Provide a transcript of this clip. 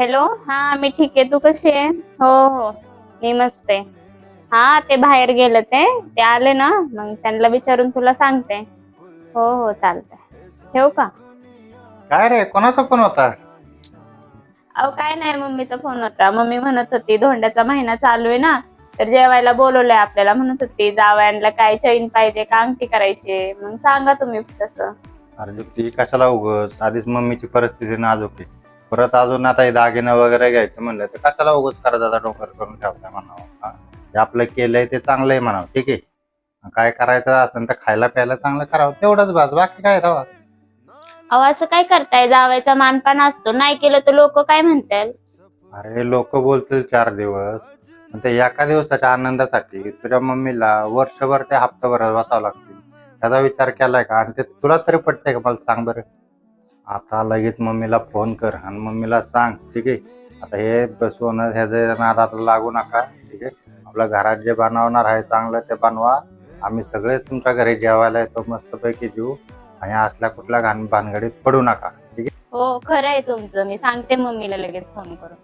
Hello. हा, मी ठीक आहे. तू कशी आहे? हो हो, मी मस्त आहे. हा, ते बाहेर गेलं ते आले ना, मग त्यांना विचारून तुला सांगते. हो हो, चालतंय. ठेवू का? काय रे, कोणाचा फोन होता? अहो, काय नाही, मम्मीचा फोन होता. मम्मी म्हणत होती धोंड्याचा महिना चालू आहे ना, तर जेवायला बोलवलंय आपल्याला. म्हणत होती जावयांना काय चैन पाहिजे का अंगठी करायची, मग सांगा तुम्ही तसं. अरे ती कशाला उगच, आधीच मम्मीची परिस्थिती नाजूक आहे. परत अजून आता हे दागिनं वगैरे घ्यायचं म्हणलं तर कशाला उगच करायचा डोंगर करून ठेवताय म्हणावं. हा, जे आपलं केलंय ते चांगलं आहे म्हणावं, ठीक आहे. काय करायचं असेल तर खायला प्यायला चांगलं करावं, तेवढंच बस, बाकी काय तेव्हा. अहो, असं काय करताय? जावायचा मानपान असतो, नाही केलं तर लोक काय म्हणतील? अरे लोक बोलतील 4 दिवस, पण ते एका दिवसाच्या आनंदासाठी तुझ्या मम्मीला वर्षभर ते हप्ताभर बसावं लागतील. त्याचा विचार केलाय का? आणि ते तुला तरी पटतंय का, मला सांग बरं. आता लगेच मम्मीला फोन कर आणि मम्मीला सांग, ठीक आहे. आता हे सोनं ह्याच्या नादाला लागू नका, ठीक आहे. आपल्या घरात जे बनवणार आहे चांगलं ते बनवा. आम्ही सगळे तुमच्या घरी जेवायला येतो, मस्तपैकी जेऊ. आणि असल्या कुठल्या भानगडीत पडू नका, ठीक आहे. हो, खरं आहे तुमचं. मी सांगते मम्मीला लगेच फोन करून.